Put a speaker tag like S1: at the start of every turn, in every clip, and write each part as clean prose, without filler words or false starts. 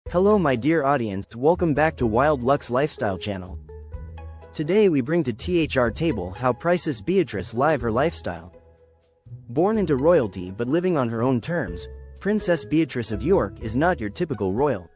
S1: Hello my dear audience, welcome back to Wild Lux Lifestyle channel. Today we bring to THR table how Princess Beatrice live her lifestyle. Born into royalty but living on her own terms, Princess Beatrice of York is not your typical royal.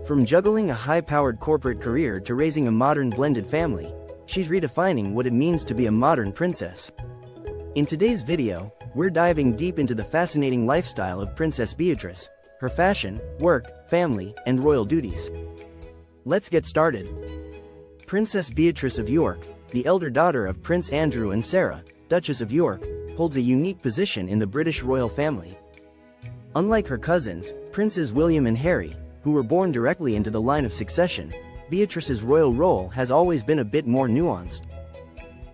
S1: From juggling a high-powered corporate career to raising a modern blended family, she's redefining what it means to be a modern princess. In today's video, we're diving deep into the fascinating lifestyle of Princess Beatrice, her fashion, work, family, and royal duties. Let's get started. Princess Beatrice of York, the elder daughter of Prince Andrew and Sarah, Duchess of York, holds a unique position in the British royal family. Unlike her cousins, Princes William and Harry, who were born directly into the line of succession, Beatrice's royal role has always been a bit more nuanced.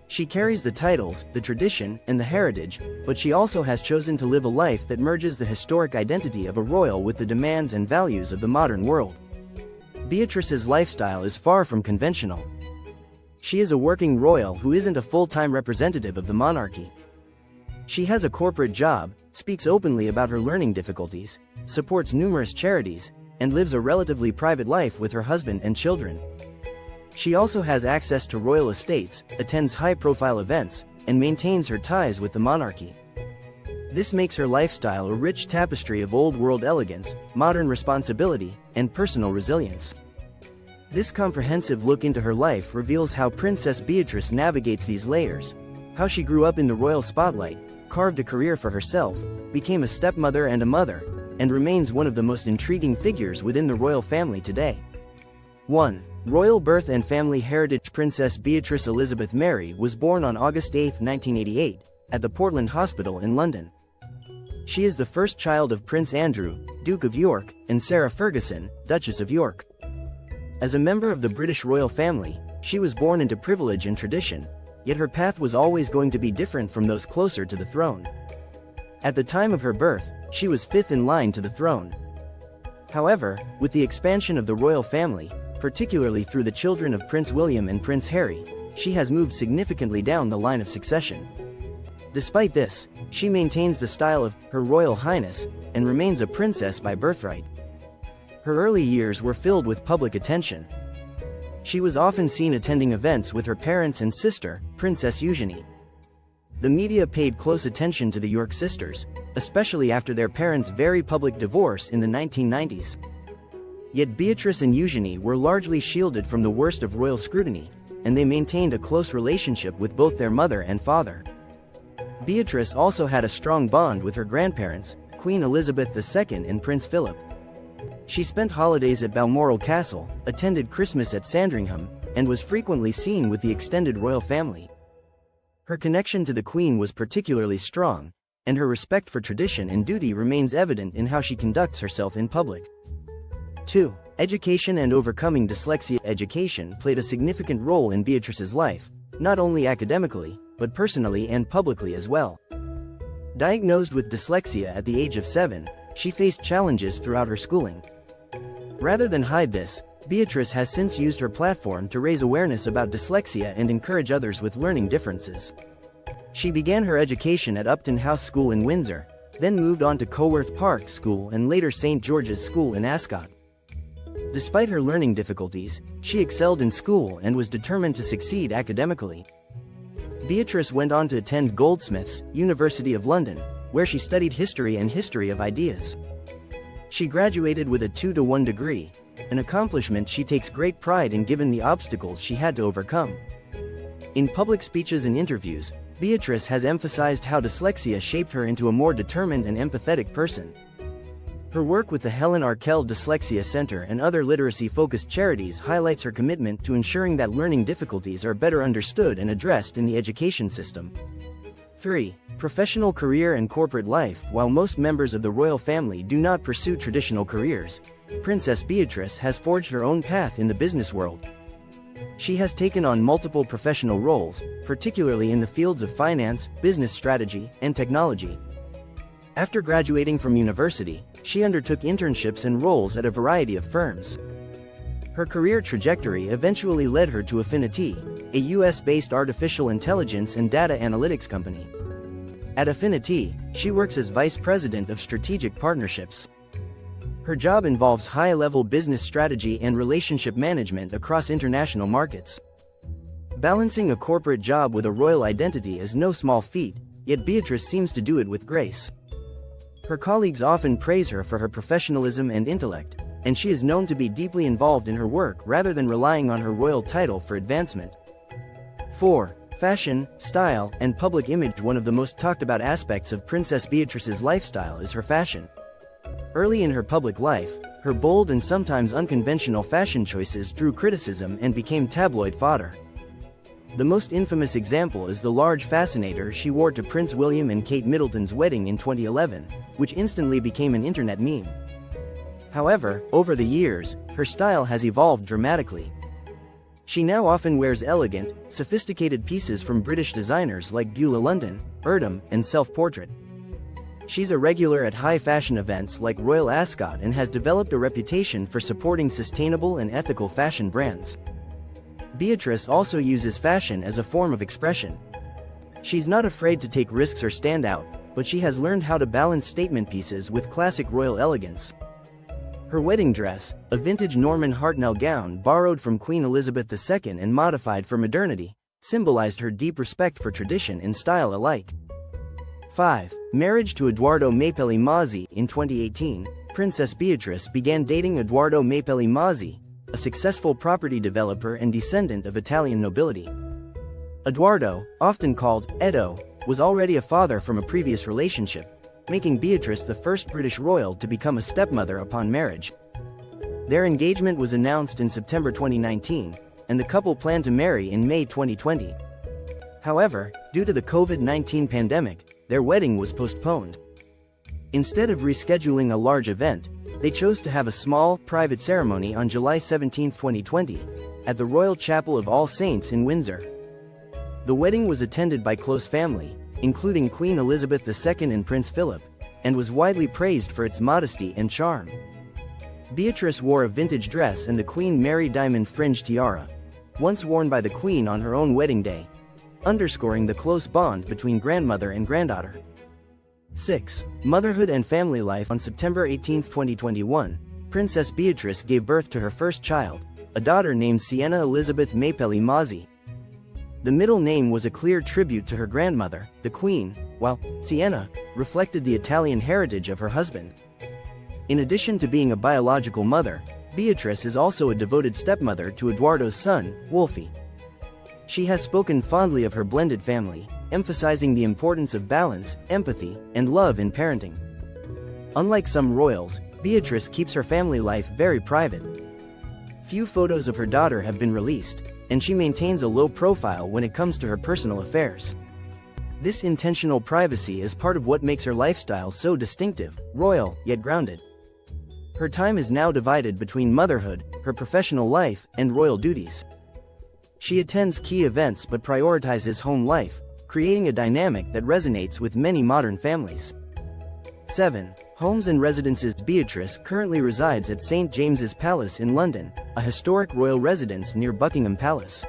S1: She carries the titles, the tradition, and the heritage, but she also has chosen to live a life that merges the historic identity of a royal with the demands and values of the modern world. Beatrice's lifestyle is far from conventional. She is a working royal who isn't a full-time representative of the monarchy. She has a corporate job, speaks openly about her learning difficulties, supports numerous charities, and lives a relatively private life with her husband and children. She also has access to royal estates, attends high-profile events, and maintains her ties with the monarchy. This makes her lifestyle a rich tapestry of old-world elegance, modern responsibility, and personal resilience. This comprehensive look into her life reveals how Princess Beatrice navigates these layers, how she grew up in the royal spotlight, carved a career for herself, became a stepmother and a mother, and remains one of the most intriguing figures within the royal family today. 1. Royal birth and family heritage. Princess Beatrice Elizabeth Mary was born on August 8, 1988, at the Portland Hospital in London. She is the first child of Prince Andrew, Duke of York, and Sarah Ferguson, Duchess of York. As a member of the British royal family, she was born into privilege and tradition, yet her path was always going to be different from those closer to the throne. At the time of her birth, she was fifth in line to the throne. However, with the expansion of the royal family, particularly through the children of Prince William and Prince Harry, she has moved significantly down the line of succession. Despite this, she maintains the style of Her Royal Highness and remains a princess by birthright. Her early years were filled with public attention. She was often seen attending events with her parents and sister, Princess Eugenie. The media paid close attention to the York sisters, especially after their parents' very public divorce in the 1990s. Yet Beatrice and Eugenie were largely shielded from the worst of royal scrutiny, and they maintained a close relationship with both their mother and father. Beatrice also had a strong bond with her grandparents, Queen Elizabeth II and Prince Philip. She spent holidays at Balmoral Castle, attended Christmas at Sandringham, and was frequently seen with the extended royal family. Her connection to the Queen was particularly strong, and her respect for tradition and duty remains evident in how she conducts herself in public. 2. Education and overcoming dyslexia. Education played a significant role in Beatrice's life, not only academically, but personally and publicly as well. Diagnosed with dyslexia at the age of 7, she faced challenges throughout her schooling. Rather than hide this, Beatrice has since used her platform to raise awareness about dyslexia and encourage others with learning differences. She began her education at Upton House School in Windsor, then moved on to Coworth Park School and later St. George's School in Ascot. Despite her learning difficulties, she excelled in school and was determined to succeed academically. Beatrice went on to attend Goldsmiths, University of London, where she studied history and history of ideas. She graduated with a 2:1 degree, an accomplishment she takes great pride in given the obstacles she had to overcome. In public speeches and interviews, Beatrice has emphasized how dyslexia shaped her into a more determined and empathetic person. Her work with the Helen Arkell Dyslexia Center and other literacy-focused charities highlights her commitment to ensuring that learning difficulties are better understood and addressed in the education system. 3. Professional career and corporate life. While most members of the royal family do not pursue traditional careers, Princess Beatrice has forged her own path in the business world. She has taken on multiple professional roles, particularly in the fields of finance, business strategy, and technology. After graduating from university, she undertook internships and roles at a variety of firms. Her career trajectory eventually led her to Affinity, a US-based artificial intelligence and data analytics company. At Affinity, she works as Vice President of Strategic Partnerships. Her job involves high-level business strategy and relationship management across international markets. Balancing a corporate job with a royal identity is no small feat, yet Beatrice seems to do it with grace. Her colleagues often praise her for her professionalism and intellect, and she is known to be deeply involved in her work rather than relying on her royal title for advancement. 4. Fashion, style, and public image. One of the most talked about aspects of Princess Beatrice's lifestyle is her fashion. Early in her public life, her bold and sometimes unconventional fashion choices drew criticism and became tabloid fodder. The most infamous example is the large fascinator she wore to Prince William and Kate Middleton's wedding in 2011, which instantly became an internet meme. However, over the years, her style has evolved dramatically. She now often wears elegant, sophisticated pieces from British designers like Beulah London, Erdem, and Self-Portrait. She's a regular at high-fashion events like Royal Ascot and has developed a reputation for supporting sustainable and ethical fashion brands. Beatrice also uses fashion as a form of expression. She's not afraid to take risks or stand out, but she has learned how to balance statement pieces with classic royal elegance. Her wedding dress, a vintage Norman Hartnell gown borrowed from Queen Elizabeth II and modified for modernity, symbolized her deep respect for tradition and style alike. 5. Marriage to Edoardo Mapelli Mozzi. In 2018, Princess Beatrice began dating Edoardo Mapelli Mozzi, a successful property developer and descendant of Italian nobility. Edoardo, often called Edo, was already a father from a previous relationship, making Beatrice the first British royal to become a stepmother upon marriage. Their engagement was announced in September 2019, and the couple planned to marry in May 2020. However, due to the COVID-19 pandemic, their wedding was postponed. Instead of rescheduling a large event, they chose to have a small, private ceremony on July 17, 2020, at the Royal Chapel of All Saints in Windsor. The wedding was attended by close family, including Queen Elizabeth II and Prince Philip, and was widely praised for its modesty and charm. Beatrice wore a vintage dress and the Queen Mary diamond fringe tiara, once worn by the Queen on her own wedding day, underscoring the close bond between grandmother and granddaughter. 6. Motherhood and family life. On September 18, 2021, Princess Beatrice gave birth to her first child, a daughter named Sienna Elizabeth Mapelli Mozzi. The middle name was a clear tribute to her grandmother, the Queen, while Sienna reflected the Italian heritage of her husband. In addition to being a biological mother, Beatrice is also a devoted stepmother to Edoardo's son, Wolfie. She has spoken fondly of her blended family, emphasizing the importance of balance, empathy, and love in parenting. Unlike some royals, Beatrice keeps her family life very private. Few photos of her daughter have been released, and she maintains a low profile when it comes to her personal affairs. This intentional privacy is part of what makes her lifestyle so distinctive, royal, yet grounded. Her time is now divided between motherhood, her professional life, and royal duties. She attends key events but prioritizes home life, creating a dynamic that resonates with many modern families. 7. Homes and residences. Beatrice currently resides at St. James's Palace in London, a historic royal residence near Buckingham Palace.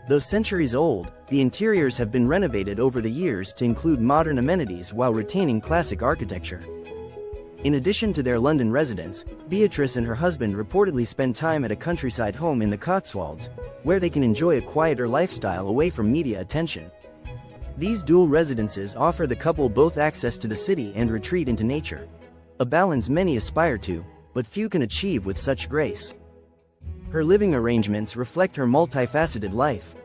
S1: Though centuries old, the interiors have been renovated over the years to include modern amenities while retaining classic architecture. In addition to their London residence, Beatrice and her husband reportedly spend time at a countryside home in the Cotswolds, where they can enjoy a quieter lifestyle away from media attention. These dual residences offer the couple both access to the city and retreat into nature, a balance many aspire to, but few can achieve with such grace. Her living arrangements reflect her multifaceted life.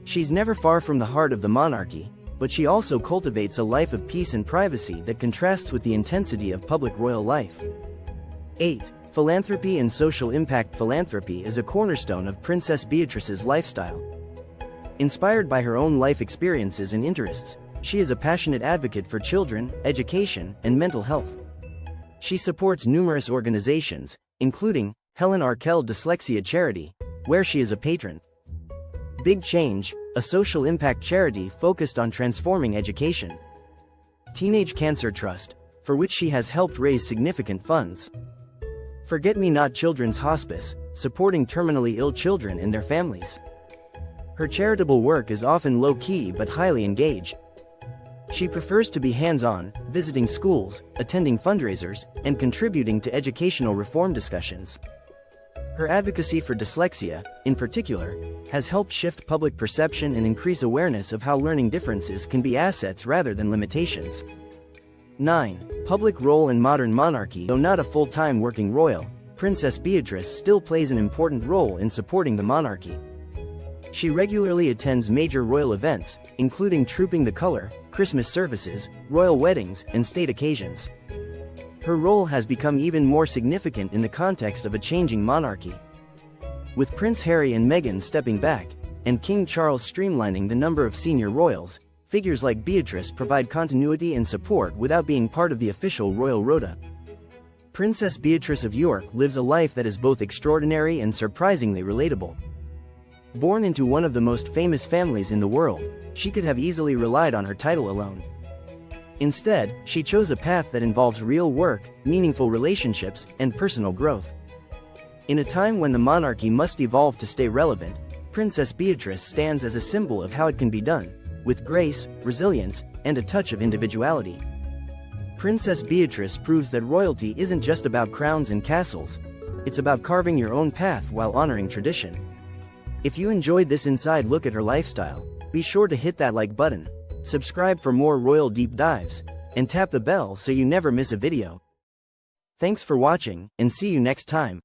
S1: She's never far from the heart of the monarchy, but she also cultivates a life of peace and privacy that contrasts with the intensity of public royal life. 8. Philanthropy and social impact. Philanthropy is a cornerstone of Princess Beatrice's lifestyle. Inspired by her own life experiences and interests, she is a passionate advocate for children, education, and mental health. She supports numerous organizations, including Helen Arkell Dyslexia Charity, where she is a patron. Big Change, a social impact charity focused on transforming education. Teenage Cancer Trust, for which she has helped raise significant funds. Forget Me Not Children's Hospice, supporting terminally ill children and their families. Her charitable work is often low-key but highly engaged. She prefers to be hands-on, visiting schools, attending fundraisers, and contributing to educational reform discussions. Her advocacy for dyslexia, in particular, has helped shift public perception and increase awareness of how learning differences can be assets rather than limitations. 9. Public role in modern monarchy. Though not a full-time working royal, Princess Beatrice still plays an important role in supporting the monarchy. She regularly attends major royal events, including Trooping the Color, Christmas services, royal weddings, and state occasions. Her role has become even more significant in the context of a changing monarchy. With Prince Harry and Meghan stepping back, and King Charles streamlining the number of senior royals, figures like Beatrice provide continuity and support without being part of the official royal rota. Princess Beatrice of York lives a life that is both extraordinary and surprisingly relatable. Born into one of the most famous families in the world, she could have easily relied on her title alone. Instead, she chose a path that involves real work, meaningful relationships, and personal growth. In a time when the monarchy must evolve to stay relevant, Princess Beatrice stands as a symbol of how it can be done, with grace, resilience, and a touch of individuality. Princess Beatrice proves that royalty isn't just about crowns and castles. It's about carving your own path while honoring tradition. If you enjoyed this inside look at her lifestyle, be sure to hit that like button, subscribe for more royal deep dives, and tap the bell so you never miss a video. Thanks for watching, and see you next time.